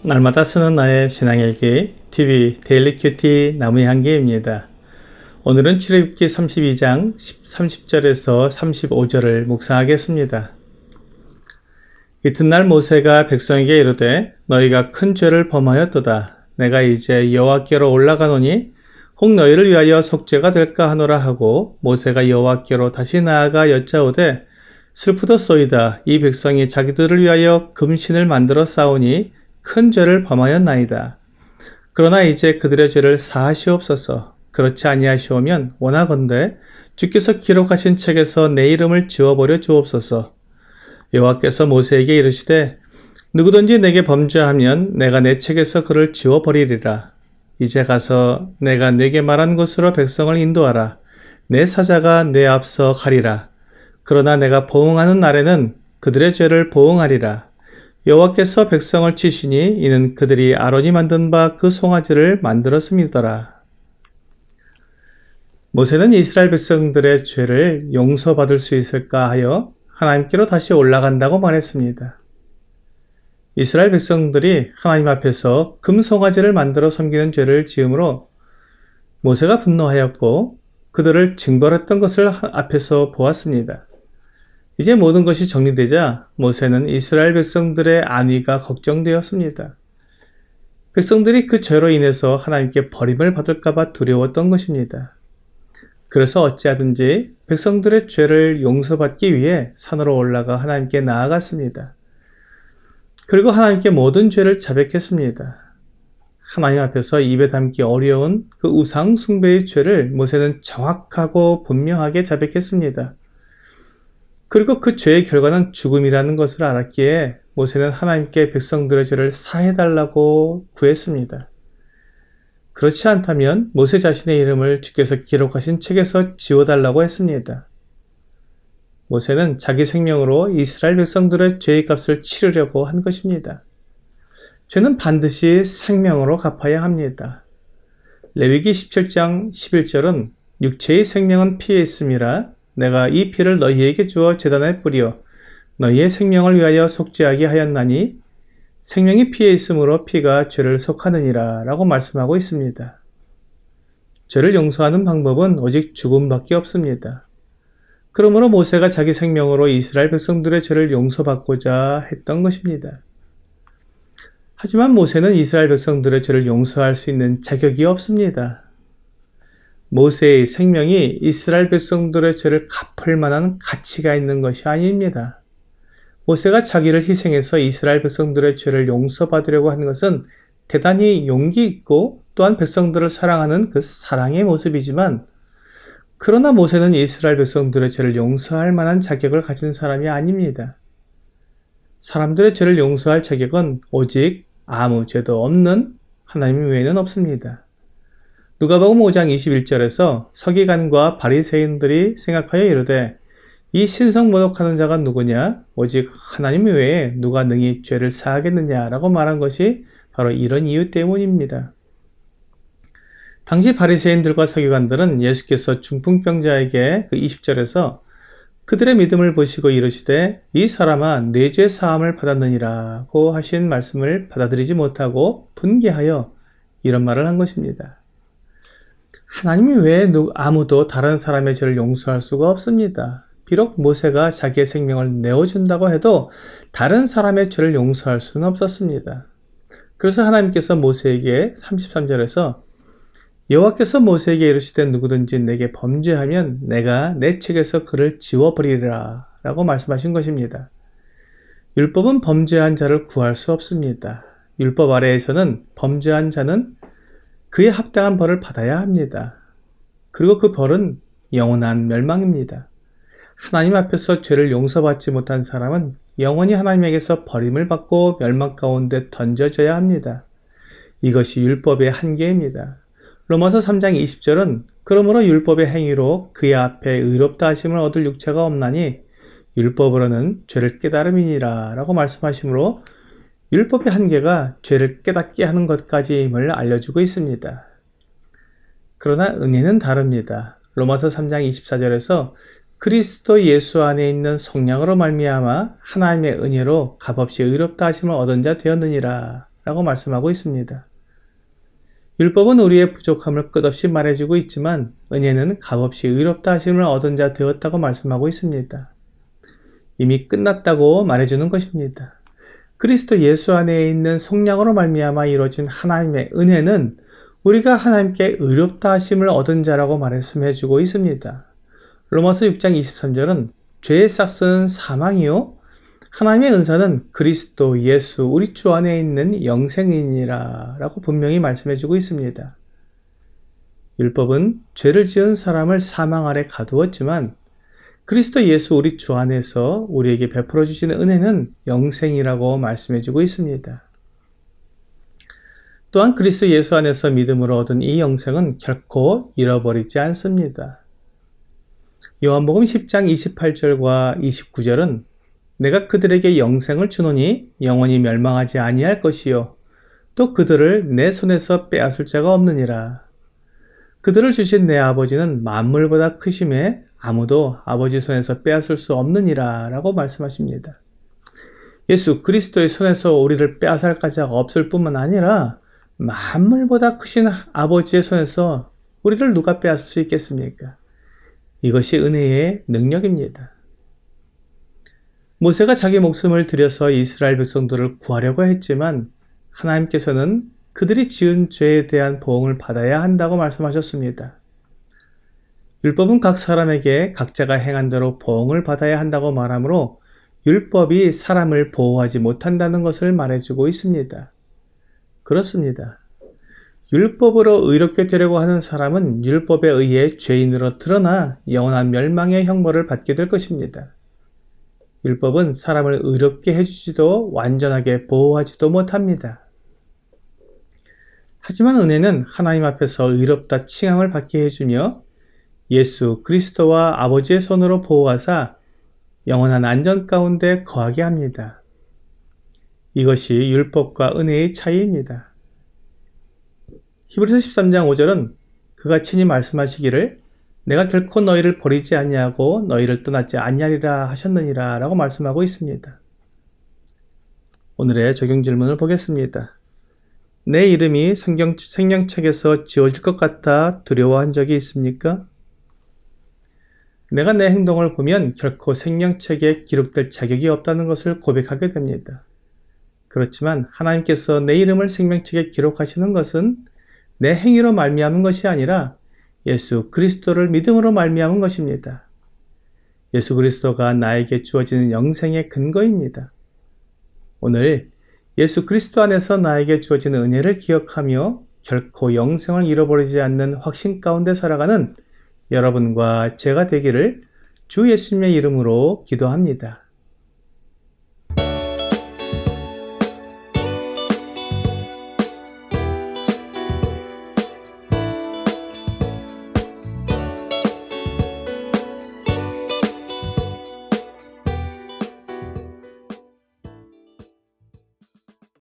날마다 쓰는 나의 신앙일기 TV 데일리 큐티 나무의 한계입니다. 오늘은 출애굽기 32장 30절에서 35절을 묵상하겠습니다. 이튿날 모세가 백성에게 이르되 너희가 큰 죄를 범하였도다. 내가 이제 여호와께로 올라가노니 혹 너희를 위하여 속죄가 될까 하노라 하고 모세가 여호와께로 다시 나아가 여짜오되 슬프도소이다. 이 백성이 자기들을 위하여 금신을 만들어 싸우니 큰 죄를 범하였나이다. 그러나 이제 그들의 죄를 사하시옵소서. 그렇지 아니하시오면 원하건대 주께서 기록하신 책에서 내 이름을 지워버려 주옵소서. 여호와께서 모세에게 이르시되 누구든지 내게 범죄하면 내가 내 책에서 그를 지워버리리라. 이제 가서 내가 네게 말한 곳으로 백성을 인도하라. 내 사자가 내 앞서 가리라. 그러나 내가 보응하는 날에는 그들의 죄를 보응하리라. 여호와께서 백성을 치시니 이는 그들이 아론이 만든 바 그 송아지를 만들었음이더라. 모세는 이스라엘 백성들의 죄를 용서받을 수 있을까 하여 하나님께로 다시 올라간다고 말했습니다. 이스라엘 백성들이 하나님 앞에서 금송아지를 만들어 섬기는 죄를 지음으로 모세가 분노하였고 그들을 징벌했던 것을 앞에서 보았습니다. 이제 모든 것이 정리되자 모세는 이스라엘 백성들의 안위가 걱정되었습니다. 백성들이 그 죄로 인해서 하나님께 버림을 받을까봐 두려웠던 것입니다. 그래서 어찌하든지 백성들의 죄를 용서받기 위해 산으로 올라가 하나님께 나아갔습니다. 그리고 하나님께 모든 죄를 자백했습니다. 하나님 앞에서 입에 담기 어려운 그 우상 숭배의 죄를 모세는 정확하고 분명하게 자백했습니다. 그리고 그 죄의 결과는 죽음이라는 것을 알았기에 모세는 하나님께 백성들의 죄를 사해달라고 구했습니다. 그렇지 않다면 모세 자신의 이름을 주께서 기록하신 책에서 지워달라고 했습니다. 모세는 자기 생명으로 이스라엘 백성들의 죄의 값을 치르려고 한 것입니다. 죄는 반드시 생명으로 갚아야 합니다. 레위기 17장 11절은 육체의 생명은 피에 있음이라 내가 이 피를 너희에게 주어 제단에 뿌려 너희의 생명을 위하여 속죄하게 하였나니 생명이 피에 있으므로 피가 죄를 속하느니라 라고 말씀하고 있습니다. 죄를 용서하는 방법은 오직 죽음밖에 없습니다. 그러므로 모세가 자기 생명으로 이스라엘 백성들의 죄를 용서받고자 했던 것입니다. 하지만 모세는 이스라엘 백성들의 죄를 용서할 수 있는 자격이 없습니다. 모세의 생명이 이스라엘 백성들의 죄를 갚을 만한 가치가 있는 것이 아닙니다. 모세가 자기를 희생해서 이스라엘 백성들의 죄를 용서받으려고 하는 것은 대단히 용기 있고 또한 백성들을 사랑하는 그 사랑의 모습이지만 그러나 모세는 이스라엘 백성들의 죄를 용서할 만한 자격을 가진 사람이 아닙니다. 사람들의 죄를 용서할 자격은 오직 아무 죄도 없는 하나님 외에는 없습니다. 누가복음 5장 21절에서 서기관과 바리새인들이 생각하여 이르되 이 신성 모독하는 자가 누구냐? 오직 하나님 외에 누가 능히 죄를 사하겠느냐라고 말한 것이 바로 이런 이유 때문입니다. 당시 바리새인들과 서기관들은 예수께서 중풍병자에게 그 20절에서 그들의 믿음을 보시고 이르시되 이 사람아 네 죄 사함을 받았느니라고 하신 말씀을 받아들이지 못하고 분개하여 이런 말을 한 것입니다. 하나님 외에 아무도 다른 사람의 죄를 용서할 수가 없습니다. 비록 모세가 자기의 생명을 내어준다고 해도 다른 사람의 죄를 용서할 수는 없었습니다. 그래서 하나님께서 모세에게 33절에서 여호와께서 모세에게 이르시되 누구든지 내게 범죄하면 내가 내 책에서 그를 지워버리리라 라고 말씀하신 것입니다. 율법은 범죄한 자를 구할 수 없습니다. 율법 아래에서는 범죄한 자는 그에 합당한 벌을 받아야 합니다. 그리고 그 벌은 영원한 멸망입니다. 하나님 앞에서 죄를 용서받지 못한 사람은 영원히 하나님에게서 버림을 받고 멸망 가운데 던져져야 합니다. 이것이 율법의 한계입니다. 로마서 3장 20절은 그러므로 율법의 행위로 그의 앞에 의롭다 하심을 얻을 육체가 없나니 율법으로는 죄를 깨달음이니라 라고 말씀하시므로 율법의 한계가 죄를 깨닫게 하는 것까지임을 알려주고 있습니다. 그러나 은혜는 다릅니다. 로마서 3장 24절에서 그리스도 예수 안에 있는 속량으로 말미암아 하나님의 은혜로 값없이 의롭다 하심을 얻은 자 되었느니라 라고 말씀하고 있습니다. 율법은 우리의 부족함을 끝없이 말해주고 있지만 은혜는 값없이 의롭다 하심을 얻은 자 되었다고 말씀하고 있습니다. 이미 끝났다고 말해주는 것입니다. 그리스도 예수 안에 있는 속량으로 말미암아 이루어진 하나님의 은혜는 우리가 하나님께 의롭다 하심을 얻은 자라고 말씀해주고 있습니다. 로마서 6장 23절은 죄의 싹은 사망이요 하나님의 은사는 그리스도 예수 우리 주 안에 있는 영생이니라 라고 분명히 말씀해주고 있습니다. 율법은 죄를 지은 사람을 사망 아래 가두었지만 그리스도 예수 우리 주 안에서 우리에게 베풀어 주시는 은혜는 영생이라고 말씀해주고 있습니다. 또한 그리스도 예수 안에서 믿음으로 얻은 이 영생은 결코 잃어버리지 않습니다. 요한복음 10장 28절과 29절은 내가 그들에게 영생을 주노니 영원히 멸망하지 아니할 것이요 또 그들을 내 손에서 빼앗을 자가 없느니라. 그들을 주신 내 아버지는 만물보다 크심에 아무도 아버지 손에서 빼앗을 수 없느니라 라고 말씀하십니다. 예수 그리스도의 손에서 우리를 빼앗을 자가 없을 뿐만 아니라 만물보다 크신 아버지의 손에서 우리를 누가 빼앗을 수 있겠습니까? 이것이 은혜의 능력입니다. 모세가 자기 목숨을 들여서 이스라엘 백성들을 구하려고 했지만 하나님께서는 그들이 지은 죄에 대한 보응을 받아야 한다고 말씀하셨습니다. 율법은 각 사람에게 각자가 행한 대로 보응을 받아야 한다고 말하므로 율법이 사람을 보호하지 못한다는 것을 말해주고 있습니다. 그렇습니다. 율법으로 의롭게 되려고 하는 사람은 율법에 의해 죄인으로 드러나 영원한 멸망의 형벌을 받게 될 것입니다. 율법은 사람을 의롭게 해주지도 완전하게 보호하지도 못합니다. 하지만 은혜는 하나님 앞에서 의롭다 칭함을 받게 해주며 예수 그리스도와 아버지의 손으로 보호하사 영원한 안전 가운데 거하게 합니다. 이것이 율법과 은혜의 차이입니다. 히브리서 13장 5절은 그가 친히 말씀하시기를 내가 결코 너희를 버리지 아니하고 너희를 떠나지 아니하리라 하셨느니라 라고 말씀하고 있습니다. 오늘의 적용 질문을 보겠습니다. 내 이름이 생명책에서 지워질 것 같아 두려워한 적이 있습니까? 내가 내 행동을 보면 결코 생명책에 기록될 자격이 없다는 것을 고백하게 됩니다. 그렇지만 하나님께서 내 이름을 생명책에 기록하시는 것은 내 행위로 말미암은 것이 아니라 예수 그리스도를 믿음으로 말미암은 것입니다. 예수 그리스도가 나에게 주어지는 영생의 근거입니다. 오늘 예수 그리스도 안에서 나에게 주어지는 은혜를 기억하며 결코 영생을 잃어버리지 않는 확신 가운데 살아가는 여러분과 제가 되기를 주 예수님의 이름으로 기도합니다.